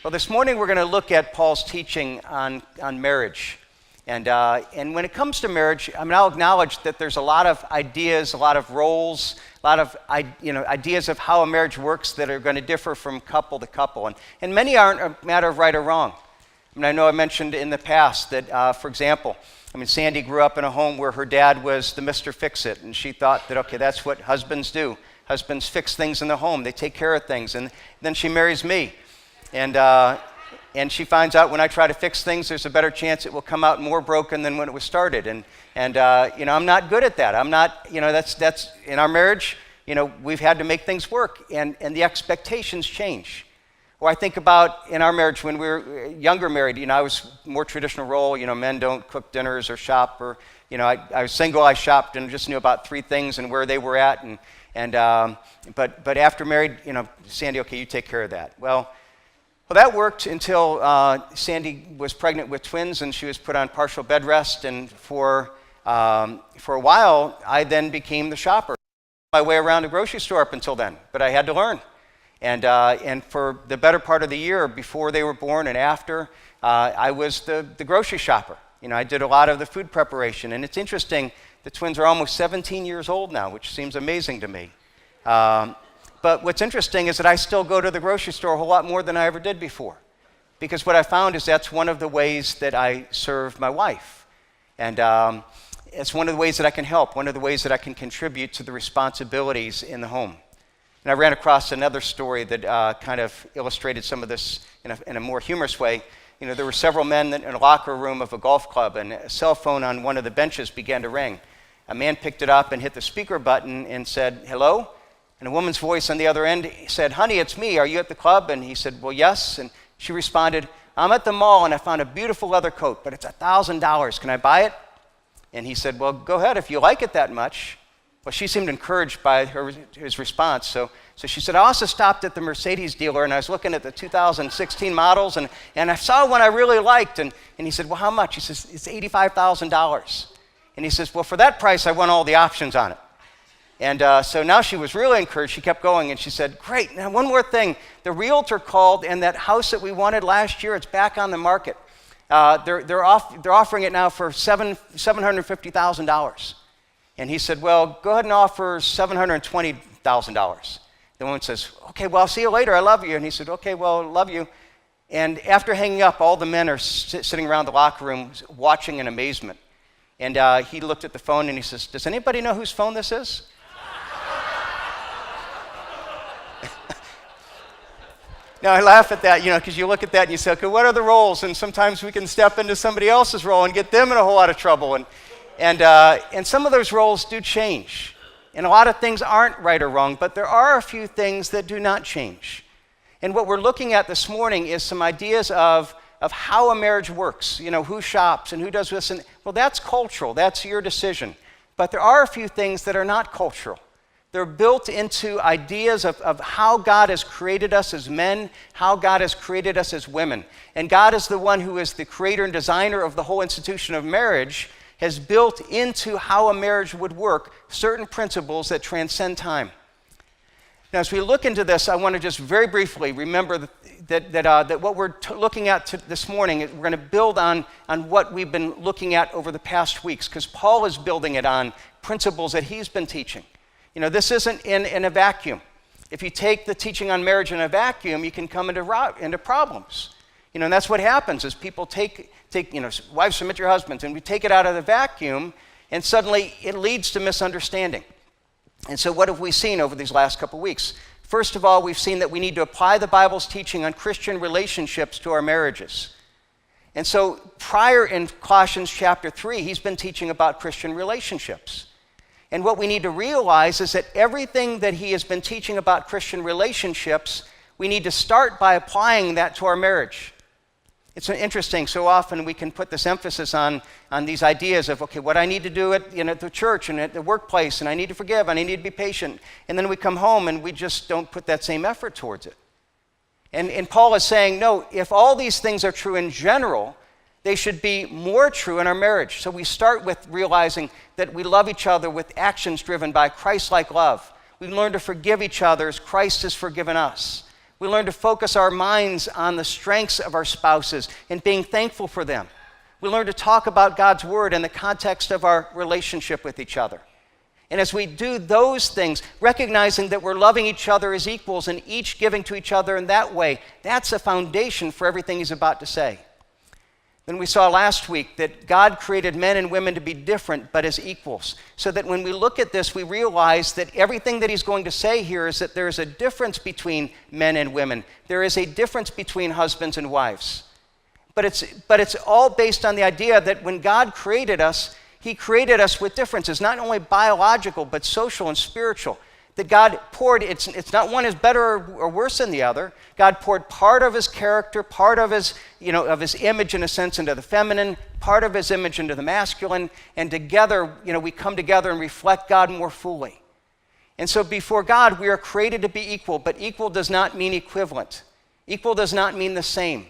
Well, this morning we're going to look at Paul's teaching on marriage. And when it comes to marriage, I'll acknowledge that there's a lot of ideas, a lot of roles, a lot of ideas of how a marriage works that are going to differ from couple to couple. And many aren't a matter of right or wrong. I know I mentioned in the past that, for example, Sandy grew up in a home where her dad was the Mr. Fix-It, and she thought that, okay, that's what husbands do. Husbands fix things in the home. They take care of things. And then she marries me. And she finds out when I try to fix things, there's a better chance it will come out more broken than when it was started. And I'm not good at that. I'm not, that's in our marriage, we've had to make things work, and the expectations change. Or I think about in our marriage when we were younger married, I was more traditional role, men don't cook dinners or shop, or, I was single, I shopped and just knew about 3 things and where they were at. But after married, Sandy, okay, you take care of that. Well, that worked until Sandy was pregnant with twins and she was put on partial bed rest. And for a while, I then became the shopper. My way around the grocery store up until then, but I had to learn. And for the better part of the year before they were born and after, I was the grocery shopper. I did a lot of the food preparation. And it's interesting, the twins are almost 17 years old now, which seems amazing to me. But what's interesting is that I still go to the grocery store a whole lot more than I ever did before. Because what I found is that's one of the ways that I serve my wife. And it's one of the ways that I can help, one of the ways that I can contribute to the responsibilities in the home. And I ran across another story that kind of illustrated some of this in a more humorous way. There were several men in a locker room of a golf club, and a cell phone on one of the benches began to ring. A man picked it up and hit the speaker button and said, "Hello?" And a woman's voice on the other end said, "Honey, it's me. Are you at the club?" And he said, "Well, yes." And she responded, "I'm at the mall and I found a beautiful leather coat, but it's $1,000. Can I buy it?" And he said, "Well, go ahead if you like it that much." Well, she seemed encouraged by his response. So she said, "I also stopped at the Mercedes dealer and I was looking at the 2016 models and I saw one I really liked." And he said, "Well, how much?" He says, "It's $85,000. And he says, "Well, for that price, I want all the options on it." And so now she was really encouraged. She kept going, and she said, "Great, now one more thing. The realtor called, and that house that we wanted last year, it's back on the market. They're offering it now for $750,000. And he said, "Well, go ahead and offer $720,000. The woman says, "Okay, well, I'll see you later. I love you." And he said, "Okay, well, love you." And after hanging up, all the men are sitting around the locker room watching in amazement. And he looked at the phone, and he says, "Does anybody know whose phone this is?" Now, I laugh at that, because you look at that and you say, okay, what are the roles? And sometimes we can step into somebody else's role and get them in a whole lot of trouble. And some of those roles do change. And a lot of things aren't right or wrong, but there are a few things that do not change. And what we're looking at this morning is some ideas of how a marriage works, who shops and who does this. And, well, that's cultural. That's your decision. But there are a few things that are not cultural. They're built into ideas of how God has created us as men, how God has created us as women. And God is the one who is the creator and designer of the whole institution of marriage, has built into how a marriage would work certain principles that transcend time. Now, as we look into this, I want to just very briefly remember that what we're looking at this morning, we're going to build on what we've been looking at over the past weeks, because Paul is building it on principles that he's been teaching. This isn't in a vacuum. If you take the teaching on marriage in a vacuum, you can come into problems. And that's what happens is people take wives, submit to your husbands, and we take it out of the vacuum, and suddenly it leads to misunderstanding. And so what have we seen over these last couple weeks? First of all, we've seen that we need to apply the Bible's teaching on Christian relationships to our marriages. And so prior in Colossians chapter 3, he's been teaching about Christian relationships. And what we need to realize is that everything that he has been teaching about Christian relationships, we need to start by applying that to our marriage. It's interesting, so often we can put this emphasis on these ideas of, okay, what I need to do at the church and at the workplace, and I need to forgive, and I need to be patient. And then we come home and we just don't put that same effort towards it. And Paul is saying, no, if all these things are true in general, they should be more true in our marriage. So we start with realizing that we love each other with actions driven by Christ-like love. We learn to forgive each other as Christ has forgiven us. We learn to focus our minds on the strengths of our spouses and being thankful for them. We learn to talk about God's word in the context of our relationship with each other. And as we do those things, recognizing that we're loving each other as equals and each giving to each other in that way, that's a foundation for everything he's about to say. Then we saw last week that God created men and women to be different but as equals, so that when we look at this, we realize that everything that he's going to say here is that there is a difference between men and women. There is a difference between husbands and wives. But it's all based on the idea that when God created us, he created us with differences, not only biological, but social and spiritual. That God poured, it's not one is better or worse than the other. God poured part of his character, part of his, of his image in a sense into the feminine, part of his image into the masculine, and together, we come together and reflect God more fully. And so before God, we are created to be equal, but equal does not mean equivalent. Equal does not mean the same.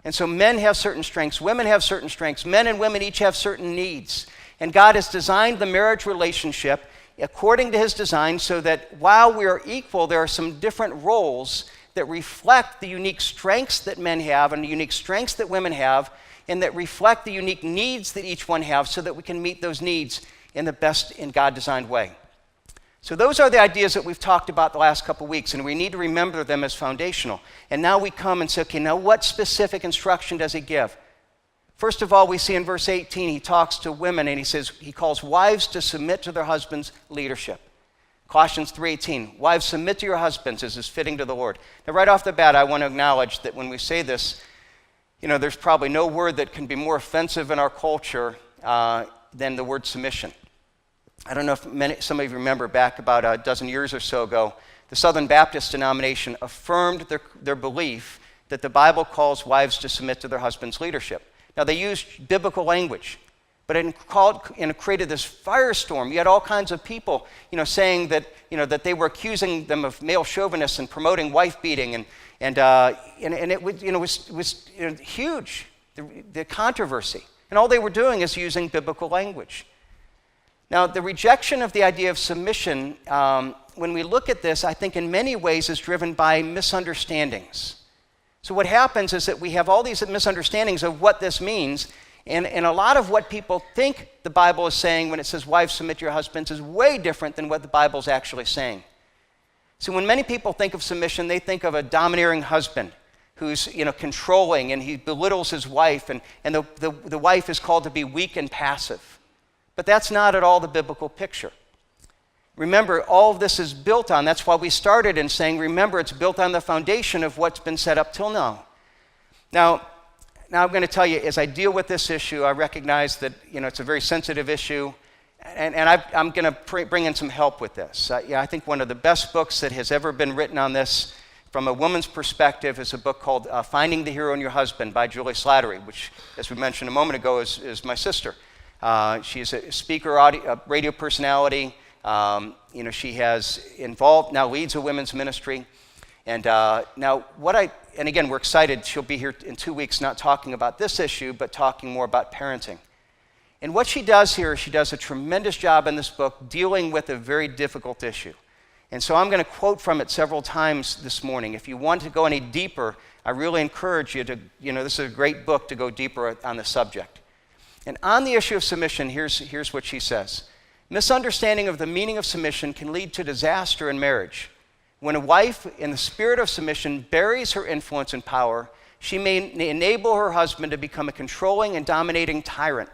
And so men have certain strengths, women have certain strengths, men and women each have certain needs. And God has designed the marriage relationship according to his design so that while we are equal, there are some different roles that reflect the unique strengths that men have and the unique strengths that women have, and that reflect the unique needs that each one have so that we can meet those needs in the best in God-designed way. So those are the ideas that we've talked about the last couple weeks, and we need to remember them as foundational. And now we come and say, okay, now what specific instruction does he give? First of all, we see in verse 18, he talks to women and he calls wives to submit to their husbands' leadership. Colossians 3:18, wives, submit to your husbands as is fitting to the Lord. Now, right off the bat, I want to acknowledge that when we say this, there's probably no word that can be more offensive in our culture than the word submission. I don't know if some of you remember back about a dozen years or so ago, the Southern Baptist denomination affirmed their belief that the Bible calls wives to submit to their husbands' leadership. Now, they used biblical language, but it created this firestorm. You had all kinds of people, saying that, that they were accusing them of male chauvinists and promoting wife beating, and it was huge, the controversy. And all they were doing is using biblical language. Now, the rejection of the idea of submission, when we look at this, I think in many ways is driven by misunderstandings. So what happens is that we have all these misunderstandings of what this means, and a lot of what people think the Bible is saying when it says, wives, submit to your husbands, is way different than what the Bible is actually saying. So when many people think of submission, they think of a domineering husband who's controlling, and he belittles his wife, and the wife is called to be weak and passive. But that's not at all the biblical picture. Remember, all of this is built on, that's why we started in saying, remember, it's built on the foundation of what's been set up till now. Now I'm going to tell you, as I deal with this issue, I recognize that, it's a very sensitive issue, and I'm going to bring in some help with this. I think one of the best books that has ever been written on this from a woman's perspective is a book called Finding the Hero in Your Husband by Julie Slattery, which, as we mentioned a moment ago, is my sister. She's a speaker, radio personality. She has now leads a women's ministry. And and again, we're excited. She'll be here in 2 weeks, not talking about this issue, but talking more about parenting. And what she does here, she does a tremendous job in this book dealing with a very difficult issue. And so I'm going to quote from it several times this morning. If you want to go any deeper, I really encourage you to, this is a great book to go deeper on the subject. And on the issue of submission, here's what she says. Misunderstanding of the meaning of submission can lead to disaster in marriage. When a wife, in the spirit of submission, buries her influence and power, she may enable her husband to become a controlling and dominating tyrant.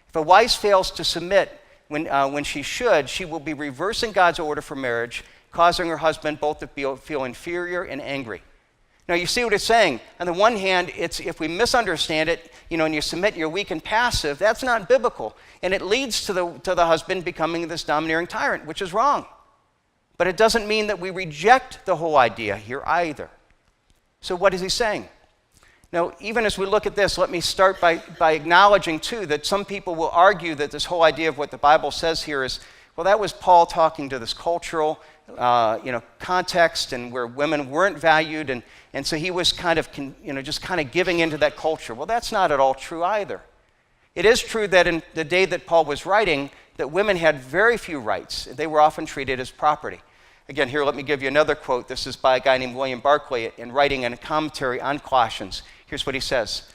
If a wife fails to submit when she should, she will be reversing God's order for marriage, causing her husband both to feel inferior and angry. Now, you see what it's saying. On the one hand, it's if we misunderstand it, and you submit, you're weak and passive, that's not biblical. And it leads to the husband becoming this domineering tyrant, which is wrong. But it doesn't mean that we reject the whole idea here either. So what is he saying? Now, even as we look at this, let me start by acknowledging, too, that some people will argue that this whole idea of what the Bible says here is, well, that was Paul talking to this cultural context and where women weren't valued, and so he was kind of, just kind of giving into that culture. Well, that's not at all true either. It is true that in the day that Paul was writing, that women had very few rights. They were often treated as property. Again, here, let me give you another quote. This is by a guy named William Barclay in writing a commentary on Colossians. Here's what he says.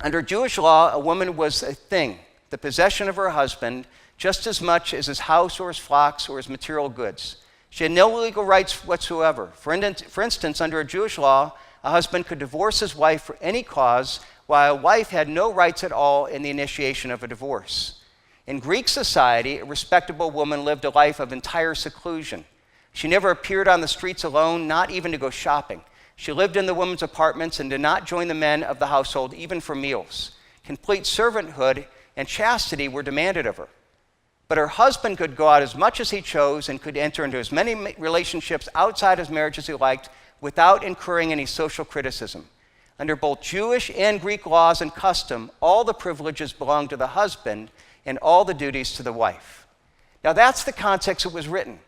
Under Jewish law, a woman was a thing, the possession of her husband, just as much as his house or his flocks or his material goods. She had no legal rights whatsoever. For instance, under a Jewish law, a husband could divorce his wife for any cause, while a wife had no rights at all in the initiation of a divorce. In Greek society, a respectable woman lived a life of entire seclusion. She never appeared on the streets alone, not even to go shopping. She lived in the women's apartments and did not join the men of the household, even for meals. Complete servanthood and chastity were demanded of her. But her husband could go out as much as he chose and could enter into as many relationships outside his marriage as he liked without incurring any social criticism. Under both Jewish and Greek laws and custom, all the privileges belonged to the husband and all the duties to the wife. Now that's the context it was written.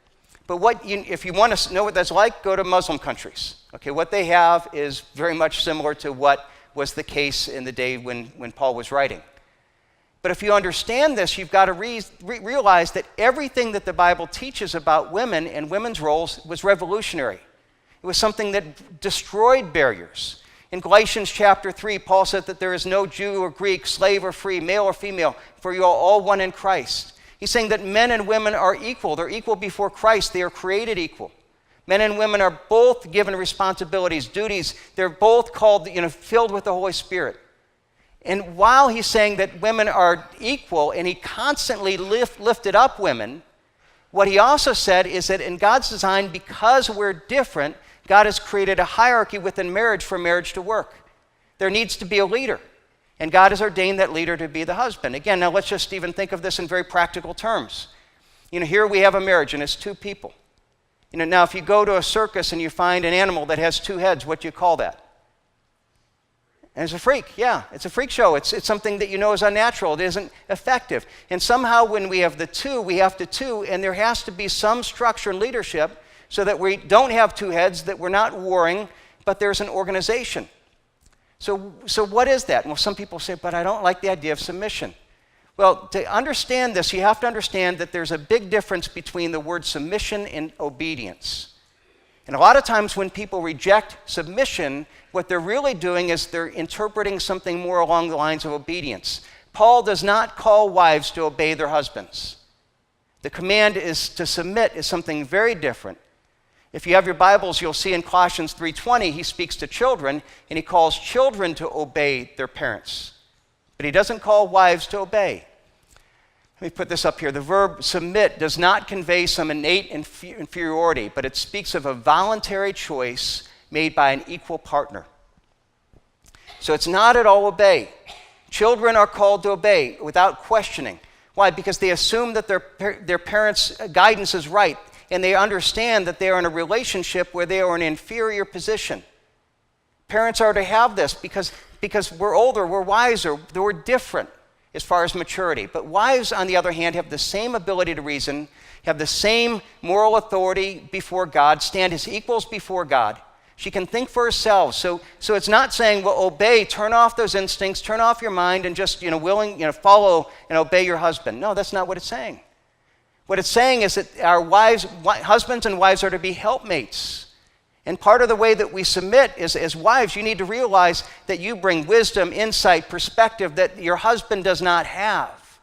But if you want to know what that's like, go to Muslim countries. Okay, what they have is very much similar to what was the case in the day when Paul was writing. But if you understand this, you've got to realize that everything that the Bible teaches about women and women's roles was revolutionary. It was something that destroyed barriers. In Galatians chapter 3, Paul said that there is no Jew or Greek, slave or free, male or female, for you are all one in Christ. He's saying that men and women are equal. They're equal before Christ. They are created equal. Men and women are both given responsibilities, duties. They're both called, filled with the Holy Spirit. And while he's saying that women are equal, and he constantly lifted up women, what he also said is that in God's design, because we're different, God has created a hierarchy within marriage for marriage to work. There needs to be a leader. And God has ordained that leader to be the husband. Again, now let's just even think of this in very practical terms. Here we have a marriage, and it's two people. Now if you go to a circus and you find an animal that has two heads, what do you call that? And it's a freak, yeah. It's a freak show. It's something that is unnatural. It isn't effective. And somehow when we have the two, we have the two, and there has to be some structure and leadership so that we don't have two heads, that we're not warring, but there's an organization. So what is that? Well, some people say, but I don't like the idea of submission. Well, to understand this, you have to understand that there's a big difference between the word submission and obedience. And a lot of times when people reject submission, what they're really doing is they're interpreting something more along the lines of obedience. Paul does not call wives to obey their husbands. The command is to submit is something very different. If you have your Bibles, you'll see in Colossians 3:20, he speaks to children, and he calls children to obey their parents. But he doesn't call wives to obey. Let me put this up here. The verb submit does not convey some innate inferiority, but it speaks of a voluntary choice made by an equal partner. So it's not at all obey. Children are called to obey without questioning. Why? Because they assume that their parents' guidance is right, and they understand that they are in a relationship where they are in an inferior position. Parents are to have this because we're older, we're wiser, we're different as far as maturity. But wives, on the other hand, have the same ability to reason, have the same moral authority before God, stand as equals before God. She can think for herself. So it's not saying, well, obey, turn off those instincts, turn off your mind, and just follow and obey your husband. No, that's not what it's saying. What it's saying is that our husbands and wives are to be helpmates. And part of the way that we submit is, as wives, you need to realize that you bring wisdom, insight, perspective that your husband does not have.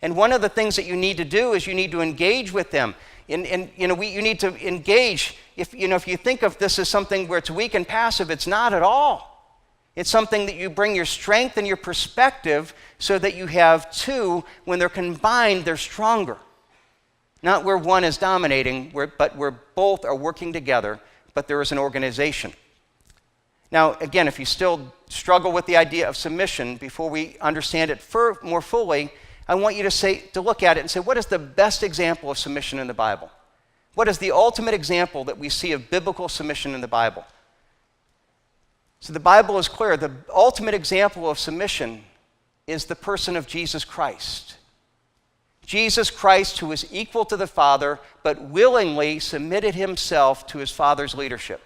And one of the things that you need to do is you need to engage with them. You need to engage. If you think of this as something where it's weak and passive, it's not at all. It's something that you bring your strength and your perspective so that you have two. When they're combined, they're stronger. Not where one is dominating, but where both are working together, but there is an organization. Now, again, if you still struggle with the idea of submission, before we understand it more fully, I want you to look at it and say, what is the best example of submission in the Bible? What is the ultimate example that we see of biblical submission in the Bible? So the Bible is clear. The ultimate example of submission is the person of Jesus Christ. Jesus Christ, who is equal to the Father, but willingly submitted himself to his Father's leadership.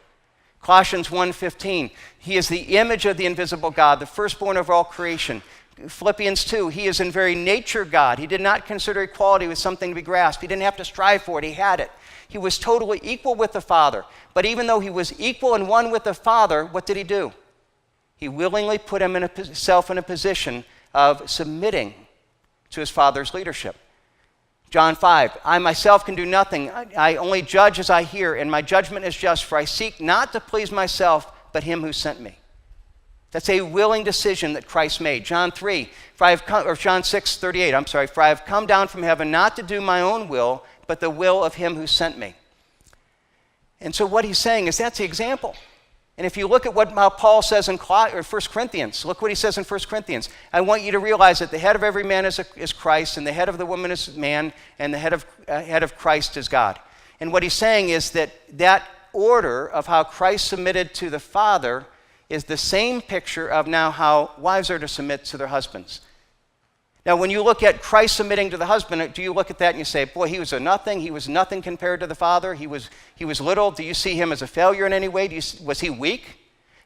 Colossians 1:15, he is the image of the invisible God, the firstborn of all creation. Philippians 2, he is in very nature God. He did not consider equality as something to be grasped. He didn't have to strive for it. He had it. He was totally equal with the Father. But even though he was equal and one with the Father, what did he do? He willingly put himself in a position of submitting to his Father's leadership. John 5, I myself can do nothing. I only judge as I hear, and my judgment is just, for I seek not to please myself, but him who sent me. That's a willing decision that Christ made. John 6:38, for I have come down from heaven not to do my own will, but the will of him who sent me. And so what he's saying is that's the example. And if you look at what Paul says in 1 Corinthians, look what he says in 1 Corinthians. I want you to realize that the head of every man is Christ, and the head of the woman is man, and the head of Christ is God. And what he's saying is that order of how Christ submitted to the Father is the same picture of now how wives are to submit to their husbands. Now, when you look at Christ submitting to the husband, do you look at that and you say, boy, he was a nothing, he was nothing compared to the Father, he was little? Do you see him as a failure in any way? Was he weak?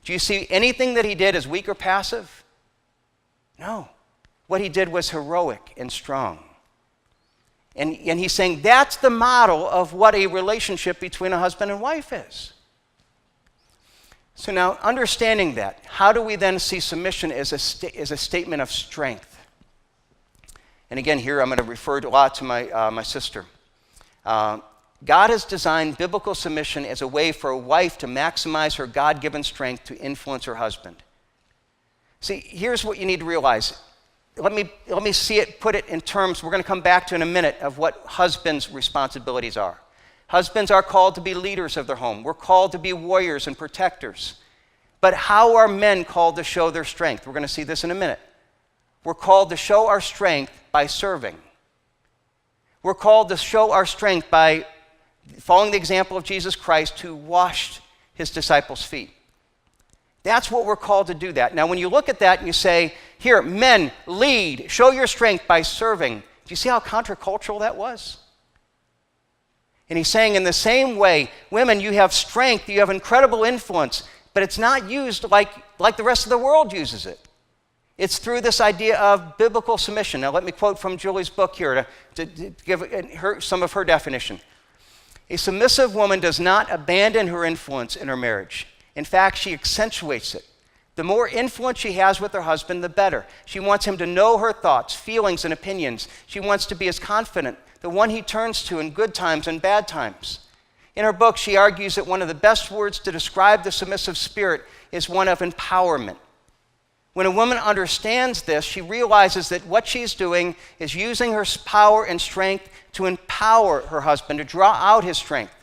Do you see anything that he did as weak or passive? No. What he did was heroic and strong. And he's saying that's the model of what a relationship between a husband and wife is. So now, understanding that, how do we then see submission as a statement of strength? And again, here I'm going to refer a lot to my sister. God has designed biblical submission as a way for a wife to maximize her God-given strength to influence her husband. See, here's what you need to realize. Let me put it in terms, we're going to come back to in a minute, of what husbands' responsibilities are. Husbands are called to be leaders of their home. We're called to be warriors and protectors. But how are men called to show their strength? We're going to see this in a minute. We're called to show our strength by serving. We're called to show our strength by following the example of Jesus Christ, who washed his disciples' feet. That's what we're called to do that. Now, when you look at that and you say, here, men, lead, show your strength by serving. Do you see how countercultural that was? And he's saying in the same way, women, you have strength, you have incredible influence, but it's not used like the rest of the world uses it. It's through this idea of biblical submission. Now let me quote from Julie's book here to give some of her definition. A submissive woman does not abandon her influence in her marriage. In fact, she accentuates it. The more influence she has with her husband, the better. She wants him to know her thoughts, feelings, and opinions. She wants to be as confident, the one he turns to in good times and bad times. In her book, she argues that one of the best words to describe the submissive spirit is one of empowerment. When a woman understands this, she realizes that what she's doing is using her power and strength to empower her husband, to draw out his strength.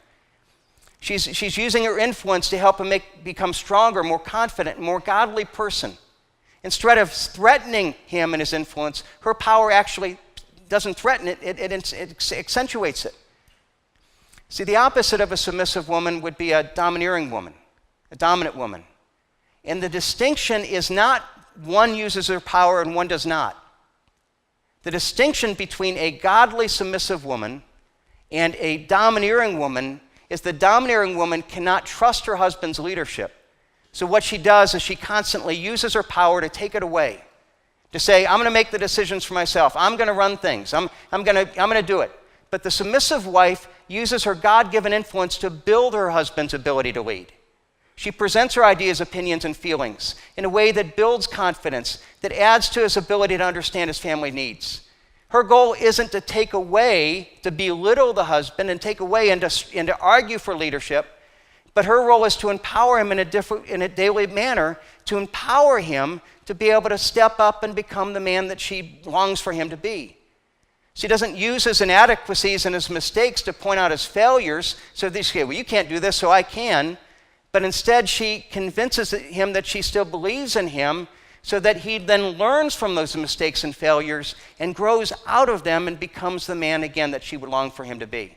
She's using her influence to help him become stronger, more confident, more godly person. Instead of threatening him and his influence, her power actually doesn't threaten it, it accentuates it. See, the opposite of a submissive woman would be a domineering woman, a dominant woman. And the distinction is not one uses her power and one does not. The distinction between a godly submissive woman and a domineering woman is the domineering woman cannot trust her husband's leadership. So what she does is she constantly uses her power to take it away, to say, I'm going to make the decisions for myself. I'm going to run things. I'm going to do it. But the submissive wife uses her God-given influence to build her husband's ability to lead. She presents her ideas, opinions, and feelings in a way that builds confidence, that adds to his ability to understand his family needs. Her goal isn't to take away, to belittle the husband and take away and to argue for leadership, but her role is to empower him in a daily manner, to empower him to be able to step up and become the man that she longs for him to be. She doesn't use his inadequacies and his mistakes to point out his failures, so they say, well, you can't do this, so I can. But instead, she convinces him that she still believes in him, so that he then learns from those mistakes and failures and grows out of them and becomes the man again that she would long for him to be.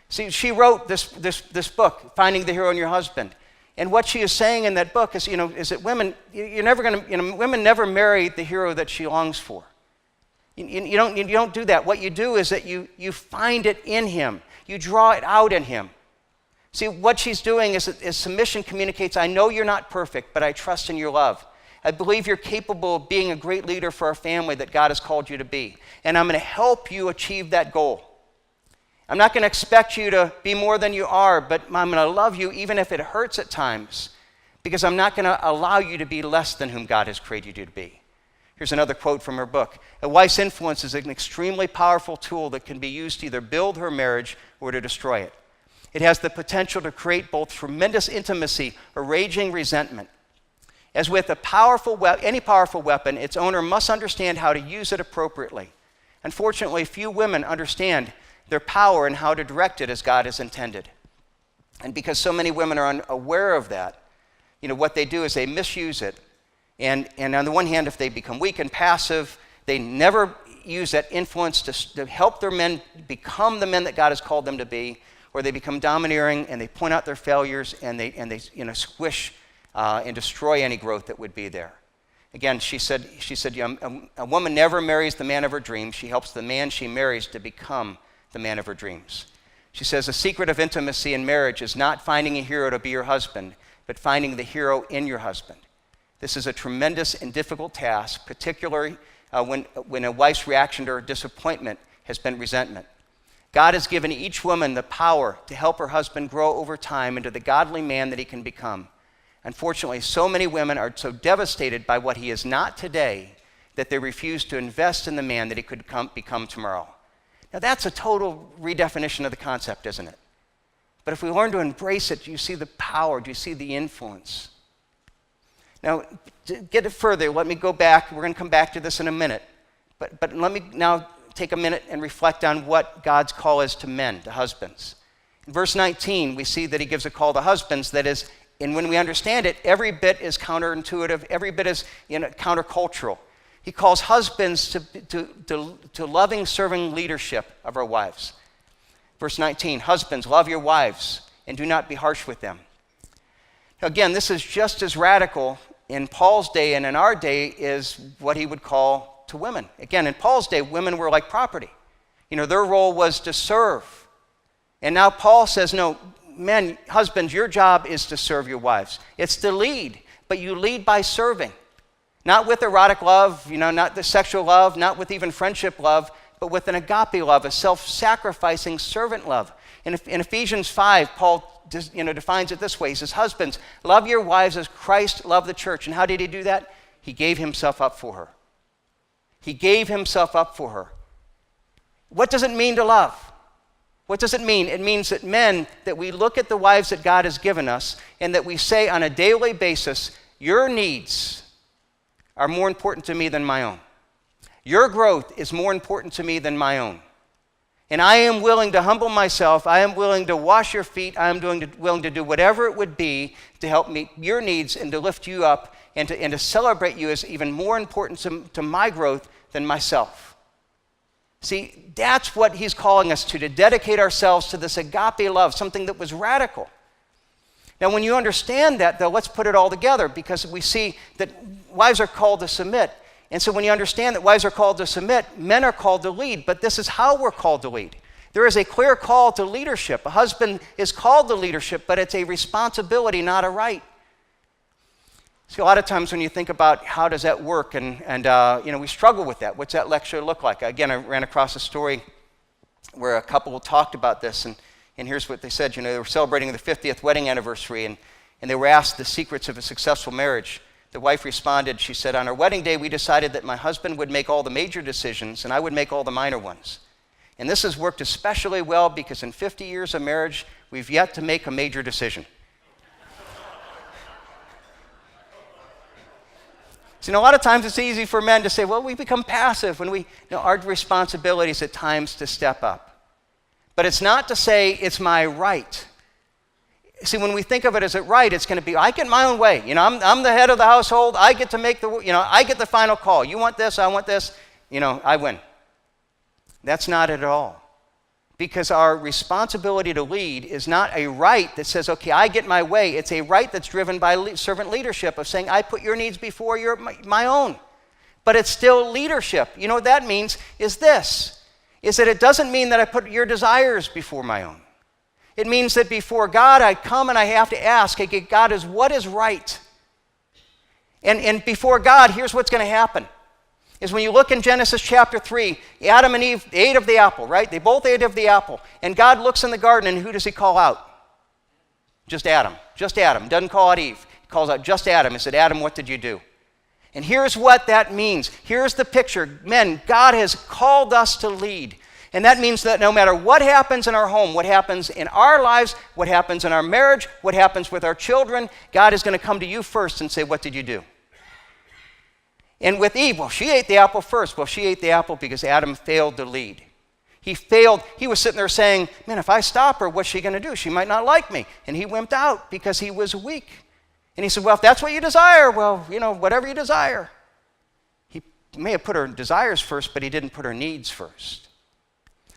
See, she wrote this book, Finding the Hero in Your Husband. And what she is saying in that book is, is that women, women never marry the hero that she longs for. You don't do that. What you do is that you find it in him. You draw it out in him. See, what she's doing is submission communicates, I know you're not perfect, but I trust in your love. I believe you're capable of being a great leader for our family that God has called you to be. And I'm going to help you achieve that goal. I'm not going to expect you to be more than you are, but I'm going to love you even if it hurts at times, because I'm not going to allow you to be less than whom God has created you to be. Here's another quote from her book. A wife's influence is an extremely powerful tool that can be used to either build her marriage or to destroy it. It has the potential to create both tremendous intimacy or raging resentment. As with any powerful weapon, its owner must understand how to use it appropriately. Unfortunately, few women understand their power and how to direct it as God has intended. And because so many women are unaware of that, what they do is they misuse it. And on the one hand, if they become weak and passive, they never use that influence to help their men become the men that God has called them to be, or they become domineering and they point out their failures and they squish and destroy any growth that would be there. Again, she said, a woman never marries the man of her dreams. She helps the man she marries to become the man of her dreams. She says, the secret of intimacy in marriage is not finding a hero to be your husband, but finding the hero in your husband. This is a tremendous and difficult task, particularly when a wife's reaction to her disappointment has been resentment. God has given each woman the power to help her husband grow over time into the godly man that he can become. Unfortunately, so many women are so devastated by what he is not today that they refuse to invest in the man that he could become tomorrow. Now, that's a total redefinition of the concept, isn't it? But if we learn to embrace it, do you see the power? Do you see the influence? Now, to get it further, let me go back. We're going to come back to this in a minute. But let me now take a minute and reflect on what God's call is to men, to husbands. In verse 19, we see that he gives a call to husbands that is, and when we understand it, every bit is counterintuitive, every bit is countercultural. He calls husbands to loving, serving leadership of our wives. Verse 19, husbands, love your wives and do not be harsh with them. Now, again, this is just as radical in Paul's day and in our day as what he would call to women. Again, in Paul's day, women were like property. Their role was to serve. And now Paul says, no, men, husbands, your job is to serve your wives. It's to lead, but you lead by serving. Not with erotic love, not the sexual love, not with even friendship love, but with an agape love, a self-sacrificing servant love. In Ephesians 5, Paul defines it this way. He says, husbands, love your wives as Christ loved the church. And how did he do that? He gave himself up for her. He gave himself up for her. What does it mean to love? What does it mean? It means that men, that we look at the wives that God has given us and that we say on a daily basis, your needs are more important to me than my own. Your growth is more important to me than my own. And I am willing to humble myself. I am willing to wash your feet. I am willing to do whatever it would be to help meet your needs and to lift you up and to celebrate you as even more important to my growth than myself. See, that's what he's calling us to dedicate ourselves to this agape love, something that was radical. Now, when you understand that, though, let's put it all together, because we see that wives are called to submit. And so when you understand that wives are called to submit, men are called to lead, but this is how we're called to lead. There is a clear call to leadership. A husband is called to leadership, but it's a responsibility, not a right. See, a lot of times when you think about how does that work, and we struggle with that. What's that lecture look like? Again, I ran across a story where a couple talked about this, and here's what they said. They were celebrating their 50th wedding anniversary, and they were asked the secrets of a successful marriage. The wife responded, she said, on our wedding day, we decided that my husband would make all the major decisions and I would make all the minor ones. And this has worked especially well because in 50 years of marriage, we've yet to make a major decision. See, a lot of times it's easy for men to say, well, we become passive when our responsibility is at times to step up. But it's not to say it's my right. See, when we think of it as a right, it's going to be, I get my own way. I'm the head of the household. I get to make I get the final call. You want this, I want this, I win. That's not it at all. Because our responsibility to lead is not a right that says, okay, I get my way. It's a right that's driven by servant leadership of saying, I put your needs before my own. But it's still leadership. What that means is this, is that it doesn't mean that I put your desires before my own. It means that before God, I come and I have to ask, okay, God, what is right? And before God, here's what's going to happen. Is when you look in Genesis chapter 3, Adam and Eve ate of the apple, right? They both ate of the apple. And God looks in the garden, and who does he call out? Just Adam. Just Adam. Doesn't call out Eve. He calls out just Adam. He said, Adam, what did you do? And here's what that means. Here's the picture. Men, God has called us to lead. And that means that no matter what happens in our home, what happens in our lives, what happens in our marriage, what happens with our children, God is going to come to you first and say, what did you do? And with Eve, well, she ate the apple first. Well, she ate the apple because Adam failed to lead. He failed. He was sitting there saying, man, if I stop her, what's she going to do? She might not like me. And he wimped out because he was weak. And he said, well, if that's what you desire, well, whatever you desire. He may have put her desires first, but he didn't put her needs first.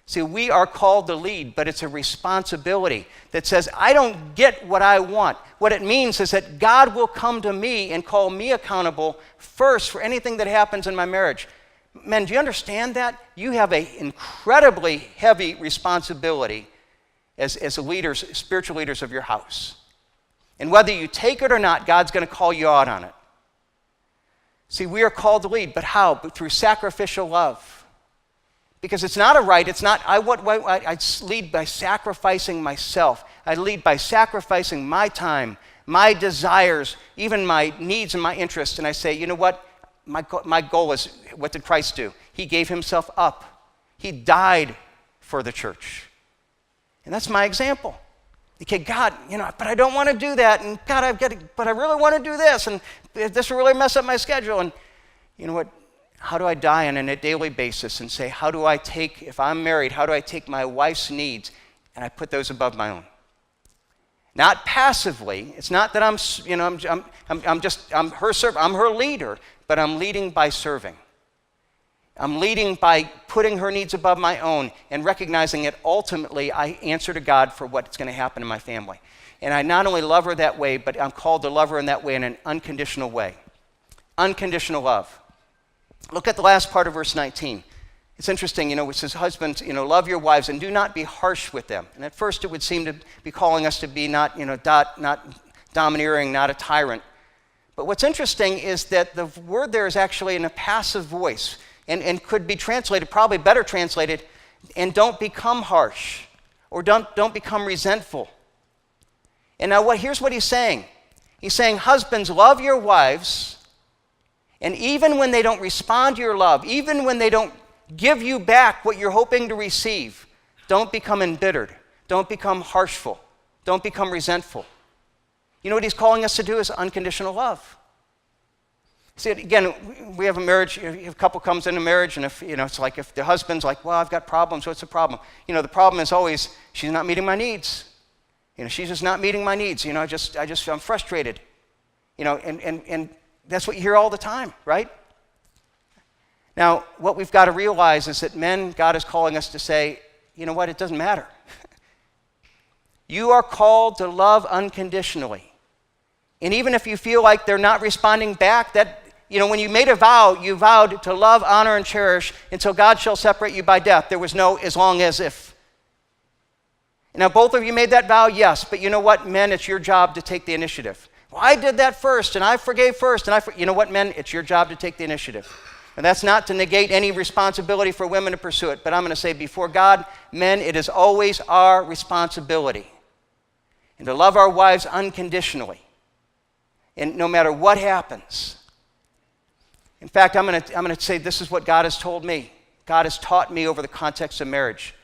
See, we are called to lead, but it's a responsibility that says, I don't get what I want. What it means is that God will come to me and call me accountable first for anything that happens in my marriage. Men, do you understand that? You have an incredibly heavy responsibility as leaders, spiritual leaders of your house. And whether you take it or not, God's going to call you out on it. See, we are called to lead, but how? But through sacrificial love. Because it's not a right, it's not, I lead by sacrificing myself. I lead by sacrificing my time, my desires, even my needs and my interests. And I say, you know what? My goal is, what did Christ do? He gave himself up. He died for the church. And that's my example. Okay, God, but I don't want to do that. And God, but I really want to do this. And this will really mess up my schedule. And you know what? How do I die on a daily basis and say, if I'm married, how do I take my wife's needs and I put those above my own? Not passively. It's not that I'm her leader, but I'm leading by serving. I'm leading by putting her needs above my own and recognizing that ultimately I answer to God for what's going to happen in my family. And I not only love her that way, but I'm called to love her in that way, in an unconditional way. Unconditional love. Look at the last part of verse 19. It's interesting, it says, husbands, love your wives and do not be harsh with them. And at first it would seem to be calling us to be not domineering, not a tyrant. But what's interesting is that the word there is actually in a passive voice and could be translated, probably better translated, and don't become harsh or don't become resentful. And now here's what he's saying. He's saying, husbands, love your wives. And even when they don't respond to your love, even when they don't give you back what you're hoping to receive, don't become embittered. Don't become harshful. Don't become resentful. You know what he's calling us to do is unconditional love. See, again, we have a marriage, if a couple comes into marriage, and it's like if the husband's like, well, I've got problems, what's the problem? The problem is always, she's not meeting my needs. She's just not meeting my needs. I'm frustrated. And that's what you hear all the time, right? Now, what we've got to realize is that men, God is calling us to say, you know what, it doesn't matter. You are called to love unconditionally. And even if you feel like they're not responding back, when you made a vow, you vowed to love, honor, and cherish until God shall separate you by death. There was no as long as if. Now, both of you made that vow, yes, but you know what, men, it's your job to take the initiative. Well, I did that first, and I forgave first, you know what, men? It's your job to take the initiative. And that's not to negate any responsibility for women to pursue it, but I'm going to say before God, men, it is always our responsibility. And to love our wives unconditionally. And no matter what happens. In fact, I'm going to say this is what God has told me. God has taught me over the context of marriage.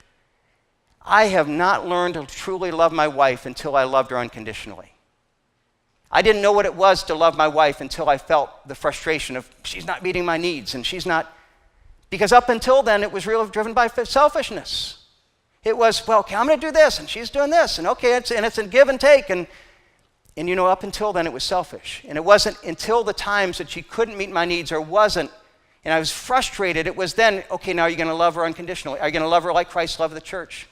I have not learned to truly love my wife until I loved her unconditionally. I didn't know what it was to love my wife until I felt the frustration of she's not meeting my needs and she's not, because up until then it was really driven by selfishness. It was, well, okay, I'm going to do this and she's doing this and okay, it's a give and take and up until then it was selfish. And it wasn't until the times that she couldn't meet my needs or wasn't, and I was frustrated, it was then, okay, now you're going to love her unconditionally. Are you going to love her like Christ loved the church?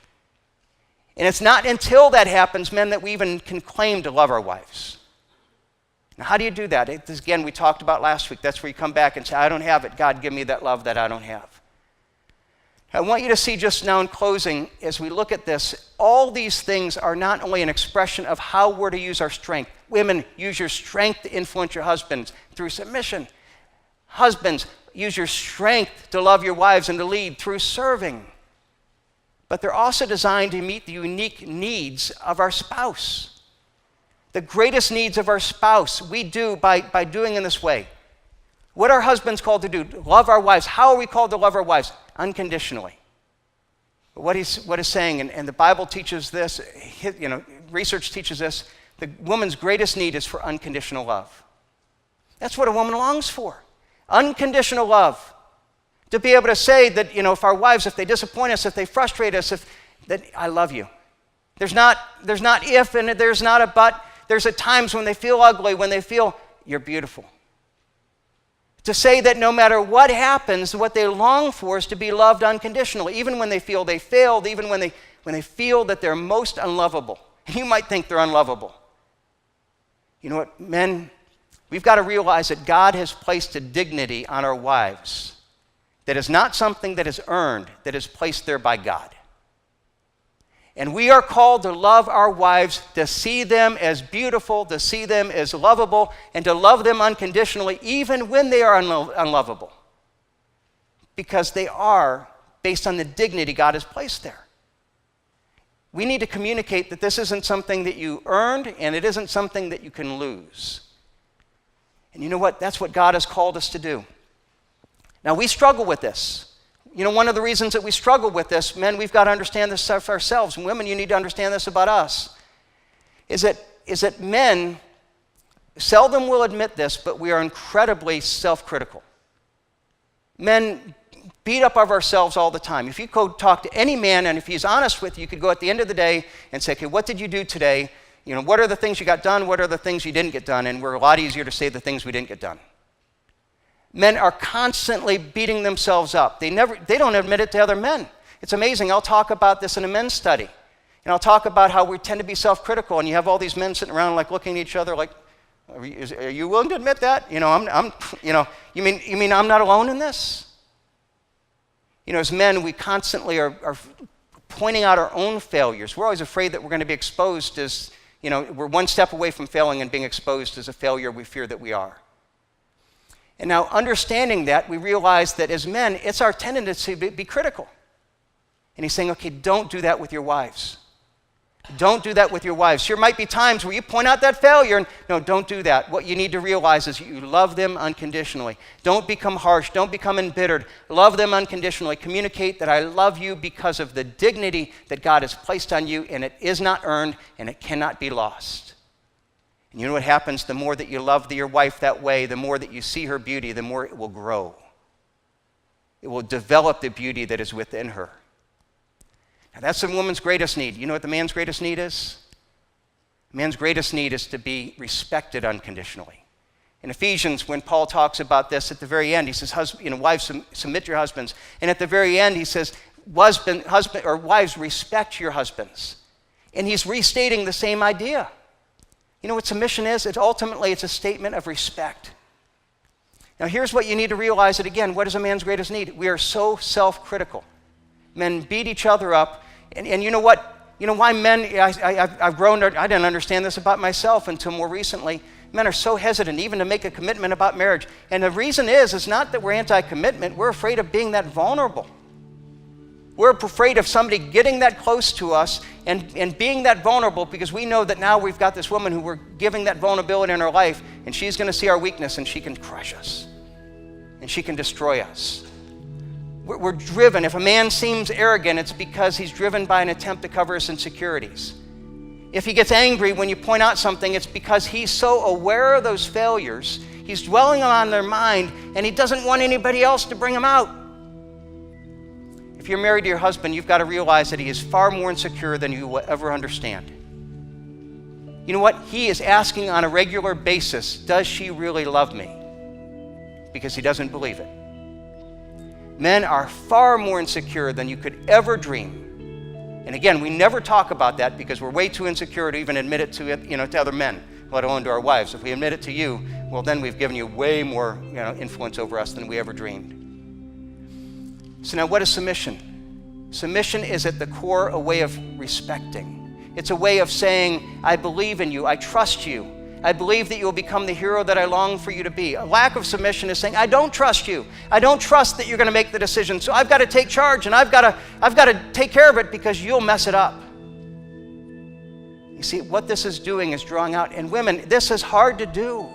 And it's not until that happens, men, that we even can claim to love our wives. Now, how do you do that? Again, we talked about last week. That's where you come back and say, I don't have it. God, give me that love that I don't have. I want you to see just now in closing, as we look at this, all these things are not only an expression of how we're to use our strength, Women, use your strength to influence your husbands through submission. Husbands, use your strength to love your wives and to lead through serving. But they're also designed to meet the unique needs of our spouse. The greatest needs of our spouse, we do by doing in this way. What are husbands called to do? Love our wives. How are we called to love our wives? Unconditionally. What he's saying, and the Bible teaches this, research teaches this, the woman's greatest need is for unconditional love. That's what a woman longs for. Unconditional love. To be able to say that, if our wives, if they disappoint us, if they frustrate us, that I love you. There's not if and there's not a but. There's at times when they feel ugly, when they feel you're beautiful. To say that no matter what happens, what they long for is to be loved unconditionally, even when they feel they failed, even when they feel that they're most unlovable. You might think they're unlovable. You know what, men, we've got to realize that God has placed a dignity on our wives that is not something that is earned, that is placed there by God. And we are called to love our wives, to see them as beautiful, to see them as lovable, and to love them unconditionally, even when they are unlovable. Because they are based on the dignity God has placed there. We need to communicate that this isn't something that you earned, and it isn't something that you can lose. And you know what? That's what God has called us to do. Now, we struggle with this. One of the reasons that we struggle with this, men, we've got to understand this stuff ourselves. And women, you need to understand this about us. Is that men seldom will admit this, but we are incredibly self-critical. Men beat up of ourselves all the time. If you go talk to any man, and if he's honest with you, you could go at the end of the day and say, okay, what did you do today? What are the things you got done? What are the things you didn't get done? And we're a lot easier to say the things we didn't get done. Men are constantly beating themselves up. They don't admit it to other men. It's amazing. I'll talk about this in a men's study. And I'll talk about how we tend to be self-critical, and you have all these men sitting around like looking at each other like, are you willing to admit that? You mean I'm not alone in this? As men, we constantly are pointing out our own failures. We're always afraid that we're going to be exposed as, we're one step away from failing and being exposed as a failure we fear that we are. And now, understanding that, we realize that as men, it's our tendency to be critical. And he's saying, okay, don't do that with your wives. Don't do that with your wives. There might be times where you point out that failure, and no, don't do that. What you need to realize is you love them unconditionally. Don't become harsh. Don't become embittered. Love them unconditionally. Communicate that I love you because of the dignity that God has placed on you, and it is not earned, and it cannot be lost. And you know what happens? The more that you love your wife that way, the more that you see her beauty, the more it will grow. It will develop the beauty that is within her. Now, that's the woman's greatest need. You know what the man's greatest need is? The man's greatest need is to be respected unconditionally. In Ephesians, when Paul talks about this at the very end, he says, wives, submit your husbands. And at the very end, he says, wives, respect your husbands. And he's restating the same idea. You know what submission is? Ultimately, it's a statement of respect. Now, here's what you need to realize that, again, what is a man's greatest need? We are so self-critical. Men beat each other up. And you know what? You know why men, I've grown, I didn't understand this about myself until more recently. Men are so hesitant even to make a commitment about marriage. And the reason is not that we're anti-commitment. We're afraid of being that vulnerable. We're afraid of somebody getting that close to us and being that vulnerable, because we know that now we've got this woman who we're giving that vulnerability in her life, and she's going to see our weakness, and she can crush us, and she can destroy us. We're driven. If a man seems arrogant, it's because he's driven by an attempt to cover his insecurities. If he gets angry when you point out something, it's because he's so aware of those failures, he's dwelling on their mind, and he doesn't want anybody else to bring them out. If you're married to your husband, you've got to realize that he is far more insecure than you will ever understand. You know what? He is asking on a regular basis, does she really love me? Because he doesn't believe it. Men are far more insecure than you could ever dream. And again, we never talk about that because we're way too insecure to even admit it to other men, let alone to our wives. If we admit it to you, well, then we've given you way more influence over us than we ever dreamed. So now, what is submission? Submission is at the core a way of respecting. It's a way of saying, I believe in you, I trust you. I believe that you will become the hero that I long for you to be. A lack of submission is saying, I don't trust you. I don't trust that you're going to make the decision. So I've got to take charge, and I've got to take care of it because you'll mess it up. You see, what this is doing is drawing out. And women, this is hard to do.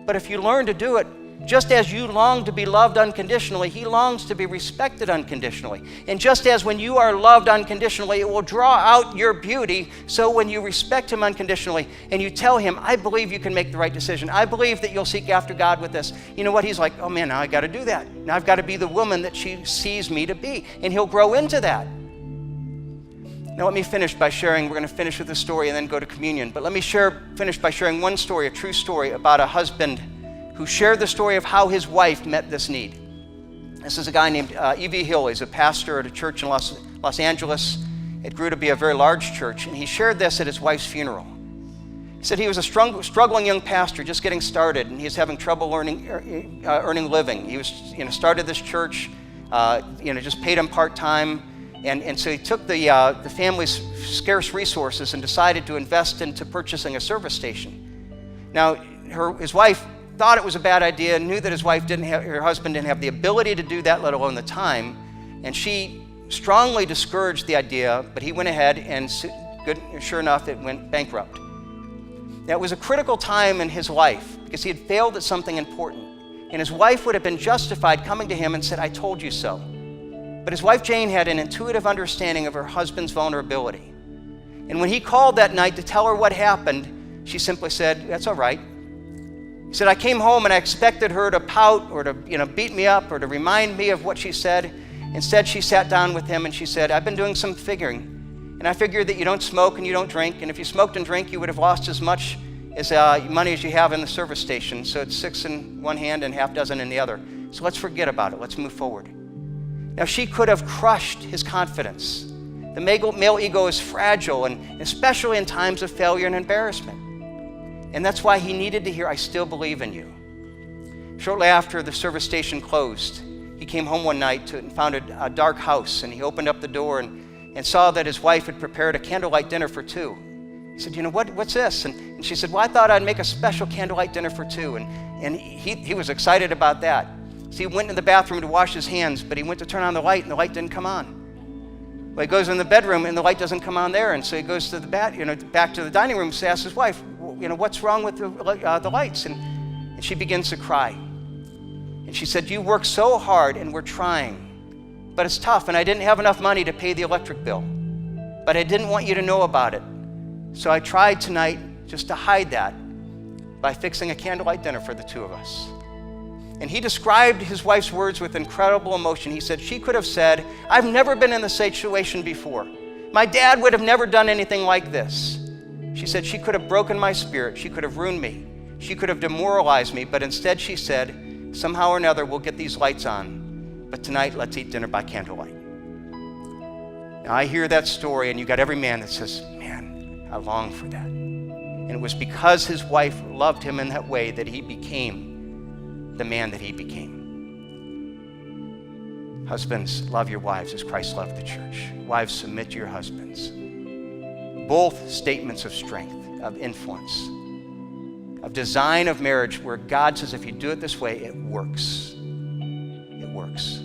But if you learn to do it, just as you long to be loved unconditionally, he longs to be respected unconditionally. And just as when you are loved unconditionally, it will draw out your beauty. So when you respect him unconditionally and you tell him, I believe you can make the right decision. I believe that you'll seek after God with this. You know what? He's like, oh man, now I got to do that. Now I've got to be the woman that she sees me to be. And he'll grow into that. Now let me finish by sharing, we're going to finish with this story and then go to communion. But let me finish by sharing one story, a true story about a husband who shared the story of how his wife met this need. This is a guy named E.V. Hill. He's a pastor at a church in Los Angeles. It grew to be a very large church, and he shared this at his wife's funeral. He said he was a struggling young pastor just getting started, and he was having trouble earning living. He was, started this church, just paid him part-time, and so he took the family's scarce resources and decided to invest into purchasing a service station. Now, his wife thought it was a bad idea, knew that her husband didn't have the ability to do that, let alone the time, and she strongly discouraged the idea, but he went ahead and sure enough, it went bankrupt. Now, it was a critical time in his life because he had failed at something important, and his wife would have been justified coming to him and said, I told you so. But his wife Jane had an intuitive understanding of her husband's vulnerability. And when he called that night to tell her what happened, she simply said, that's all right. He said, I came home and I expected her to pout or to beat me up or to remind me of what she said. Instead, she sat down with him and she said, I've been doing some figuring. And I figured that you don't smoke and you don't drink. And if you smoked and drank, you would have lost as much as money as you have in the service station. So it's 6 in one hand and half dozen in the other. So let's forget about it. Let's move forward. Now, she could have crushed his confidence. The male ego is fragile, and especially in times of failure and embarrassment. And that's why he needed to hear, I still believe in you. Shortly after the service station closed, he came home one night and found a dark house, and he opened up the door and saw that his wife had prepared a candlelight dinner for two. He said, what's this? And she said, well, I thought I'd make a special candlelight dinner for two. And he was excited about that. So he went in the bathroom to wash his hands, but he went to turn on the light, and the light didn't come on. Well, he goes in the bedroom, and the light doesn't come on there, and so he goes to back to the dining room to ask his wife, what's wrong with the lights? And she begins to cry. And she said, you work so hard, and we're trying, but it's tough, and I didn't have enough money to pay the electric bill, but I didn't want you to know about it. So I tried tonight just to hide that by fixing a candlelight dinner for the two of us. And he described his wife's words with incredible emotion. He said, she could have said, I've never been in this situation before. My dad would have never done anything like this. She said, she could have broken my spirit. She could have ruined me. She could have demoralized me. But instead she said, somehow or another, we'll get these lights on. But tonight, let's eat dinner by candlelight. Now I hear that story, and you got every man that says, man, I long for that. And it was because his wife loved him in that way that he became the man that he became. Husbands, love your wives as Christ loved the church. Wives, submit to your husbands. Both statements of strength, of influence, of design of marriage where God says if you do it this way, it works. It works.